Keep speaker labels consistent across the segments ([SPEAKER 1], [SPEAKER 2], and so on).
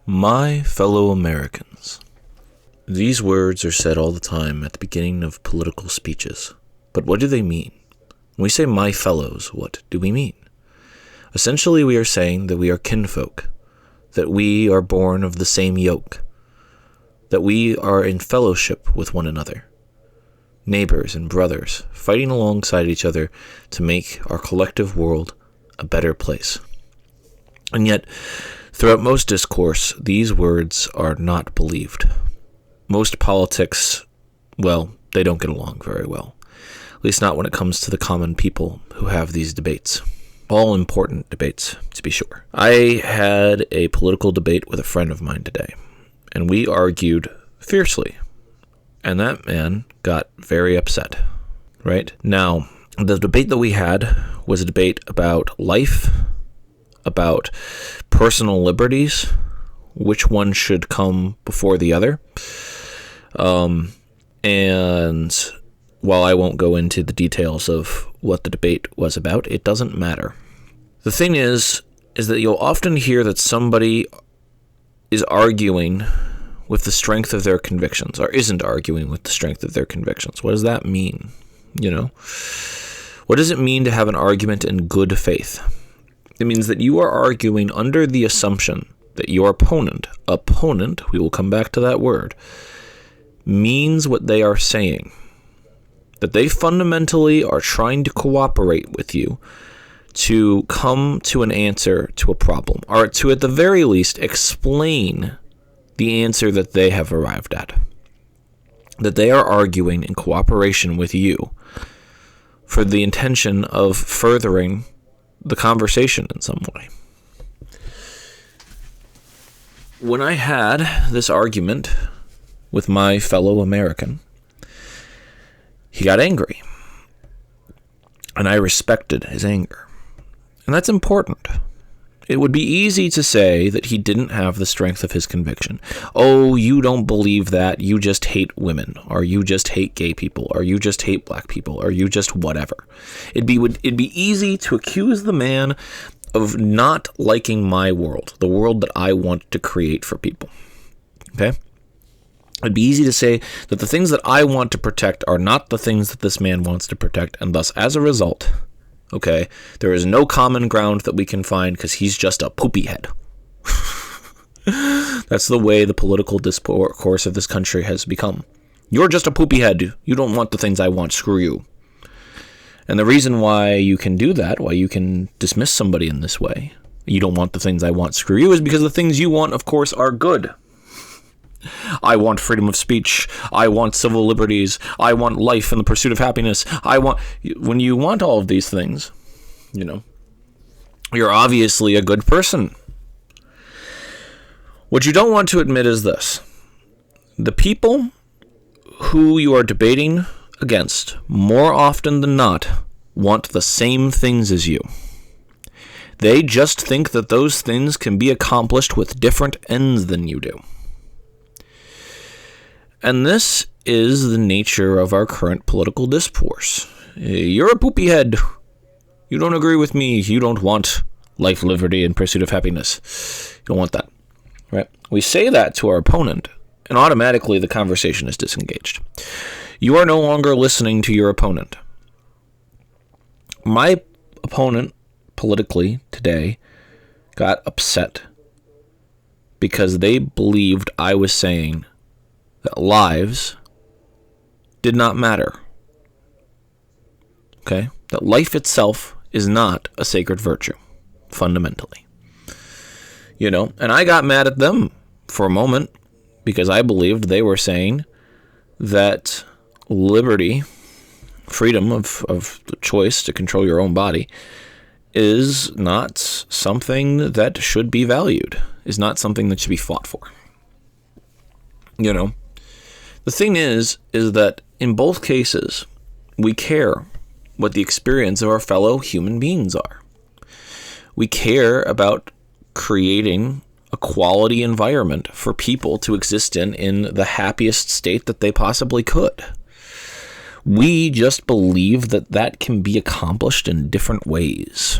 [SPEAKER 1] My fellow Americans. These words are said all the time at the beginning of political speeches. But what do they mean? When we say my fellows, what do we mean? Essentially, we are saying that we are kinfolk, that we are born of the same yoke, that we are in fellowship with one another, neighbors and brothers, fighting alongside each other to make our collective world a better place. And yet, throughout most discourse, these words are not believed. Most politics, well, they don't get along very well. At least not when it comes to the common people who have these debates. All important debates, to be sure. I had a political debate with a friend of mine today, and we argued fiercely. And that man got very upset, right? Now, the debate that we had was a debate about life, about personal liberties, which one should come before the other. And while I won't go into the details of what the debate was about, it doesn't matter. The thing is that you'll often hear that somebody is arguing with the strength of their convictions, or isn't arguing with the strength of their convictions. What does that mean? What does it mean to have an argument in good faith? It means that you are arguing under the assumption that your opponent, we will come back to that word, means what they are saying. That they fundamentally are trying to cooperate with you to come to an answer to a problem, or to at the very least explain the answer that they have arrived at. That they are arguing in cooperation with you for the intention of furthering the conversation in some way. When I had this argument with my fellow American, he got angry, and I respected his anger. And that's important. It would be easy to say that he didn't have the strength of his conviction. Oh, you don't believe that, you just hate women, or you just hate gay people, or you just hate black people, or you just whatever. It'd be easy to accuse the man of not liking my world, the world that I want to create for people. Okay? It'd be easy to say that the things that I want to protect are not the things that this man wants to protect, and thus, as a result, okay, there is no common ground that we can find because he's just a poopy head. That's the way the political discourse of this country has become. You're just a poopy head. You don't want the things I want. Screw you. And the reason why you can do that, why you can dismiss somebody in this way, you don't want the things I want. Screw you, is because the things you want, of course, are good. I want freedom of speech. I want civil liberties. I want life and the pursuit of happiness. When you want all of these things, you're obviously a good person. What you don't want to admit is this. The people who you are debating against, more often than not, want the same things as you. They just think that those things can be accomplished with different ends than you do. And this is the nature of our current political discourse. You're a poopy head. You don't agree with me. You don't want life, liberty, and pursuit of happiness. You don't want that, right? We say that to our opponent, and automatically the conversation is disengaged. You are no longer listening to your opponent. My opponent, politically, today, got upset because they believed I was saying that lives did not matter. Okay? That life itself is not a sacred virtue, fundamentally. And I got mad at them for a moment because I believed they were saying that liberty, freedom of the choice to control your own body, is not something that should be valued, is not something that should be fought for. The thing is that in both cases, we care what the experience of our fellow human beings are. We care about creating a quality environment for people to exist in the happiest state that they possibly could. We just believe that that can be accomplished in different ways.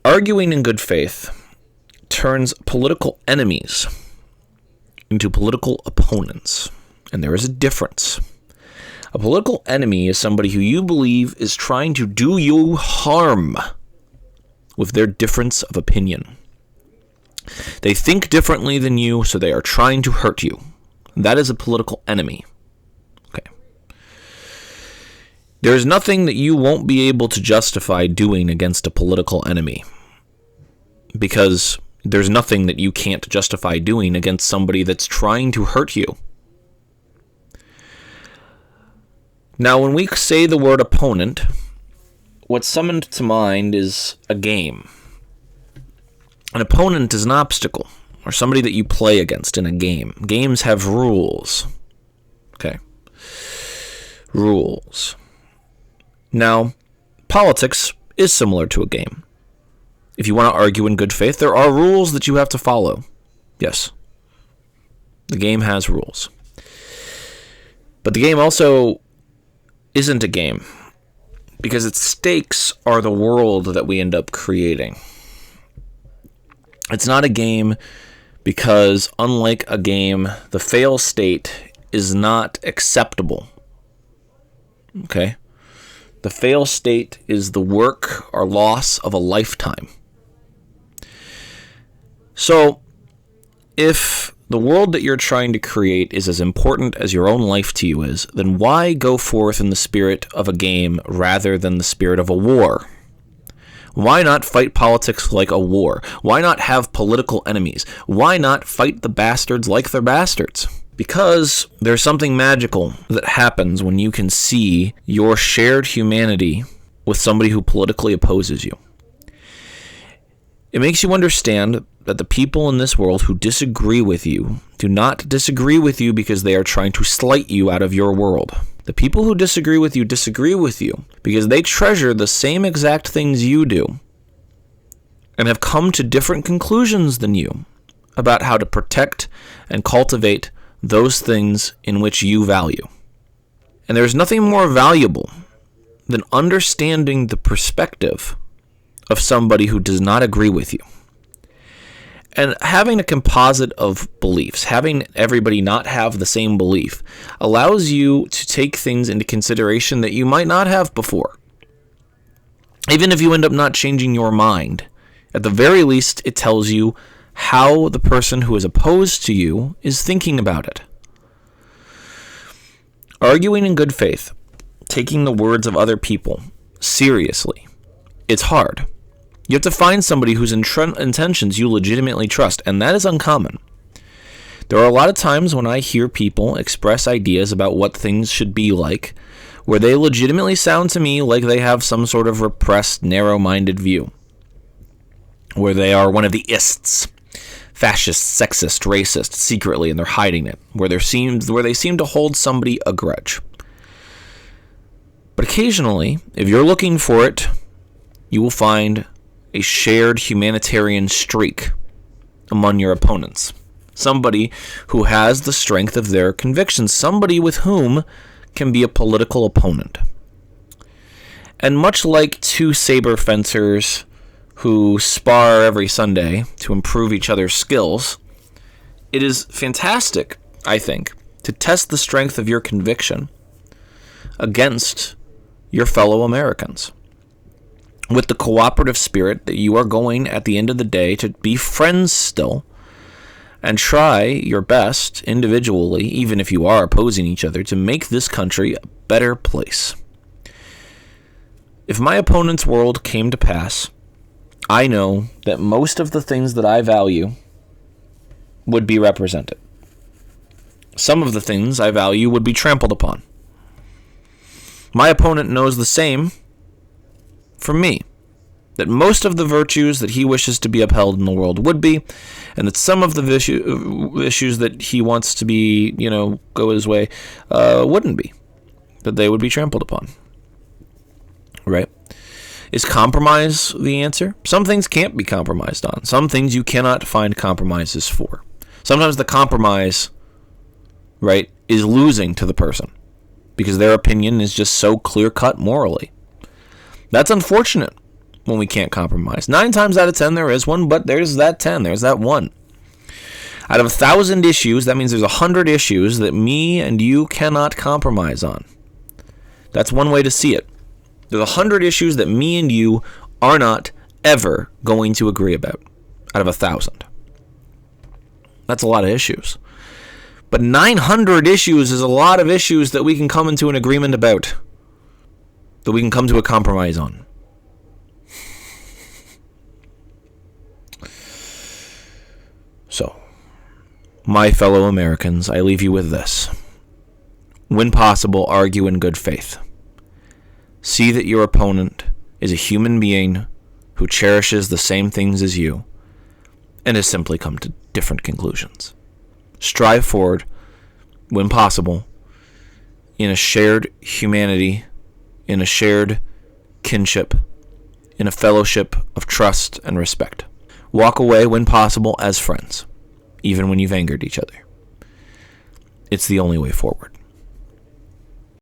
[SPEAKER 1] Arguing in good faith turns political enemies into political opponents. And there is a difference. A political enemy is somebody who you believe is trying to do you harm with their difference of opinion. They think differently than you, so they are trying to hurt you. That is a political enemy. Okay. There is nothing that you won't be able to justify doing against a political enemy, because there's nothing that you can't justify doing against somebody that's trying to hurt you. Now, when we say the word opponent, what's summoned to mind is a game. An opponent is an obstacle, or somebody that you play against in a game. Games have rules. Okay. Rules. Now, politics is similar to a game. If you want to argue in good faith, there are rules that you have to follow. Yes. The game has rules. But the game also isn't a game, because its stakes are the world that we end up creating. It's not a game because, unlike a game, the fail state is not acceptable. Okay? The fail state is the work or loss of a lifetime. So, if the world that you're trying to create is as important as your own life to you is, then why go forth in the spirit of a game rather than the spirit of a war? Why not fight politics like a war? Why not have political enemies? Why not fight the bastards like they're bastards? Because there's something magical that happens when you can see your shared humanity with somebody who politically opposes you. It makes you understand that the people in this world who disagree with you do not disagree with you because they are trying to slight you out of your world. The people who disagree with you because they treasure the same exact things you do and have come to different conclusions than you about how to protect and cultivate those things in which you value. And there's nothing more valuable than understanding the perspective of somebody who does not agree with you. And having a composite of beliefs, having everybody not have the same belief, allows you to take things into consideration that you might not have before. Even if you end up not changing your mind, at the very least, it tells you how the person who is opposed to you is thinking about it. Arguing in good faith, taking the words of other people seriously, it's hard. You have to find somebody whose intentions you legitimately trust, and that is uncommon. There are a lot of times when I hear people express ideas about what things should be like, where they legitimately sound to me like they have some sort of repressed, narrow-minded view, where they are one of the ists, fascist, sexist, racist, secretly, and they're hiding it, where they seem to hold somebody a grudge. But occasionally, if you're looking for it, you will find a shared humanitarian streak among your opponents. Somebody who has the strength of their convictions. Somebody with whom can be a political opponent. And much like two saber fencers who spar every Sunday to improve each other's skills, it is fantastic, I think, to test the strength of your conviction against your fellow Americans, with the cooperative spirit that you are going, at the end of the day, to be friends still, and try your best individually, even if you are opposing each other, to make this country a better place. If my opponent's world came to pass, I know that most of the things that I value would be represented. Some of the things I value would be trampled upon. My opponent knows the same from me, that most of the virtues that he wishes to be upheld in the world would be, and that some of the issues that he wants to be, go his way, wouldn't be, that they would be trampled upon. Right? Is compromise the answer? Some things can't be compromised on. Some things you cannot find compromises for. Sometimes the compromise, right, is losing to the person because their opinion is just so clear-cut morally. That's unfortunate, when we can't compromise. 9 times out of 10 there is one, but there's that 10. There's that one. Out of 1,000 issues, that means there's 100 issues that me and you cannot compromise on. That's one way to see it. There's 100 issues that me and you are not ever going to agree about out of 1,000. That's a lot of issues. But 900 issues is a lot of issues that we can come into an agreement about, that we can come to a compromise on. So, my fellow Americans, I leave you with this. When possible, argue in good faith. See that your opponent is a human being who cherishes the same things as you and has simply come to different conclusions. Strive forward, when possible, in a shared humanity, in a shared kinship, in a fellowship of trust and respect. Walk away, when possible, as friends, even when you've angered each other. It's the only way forward.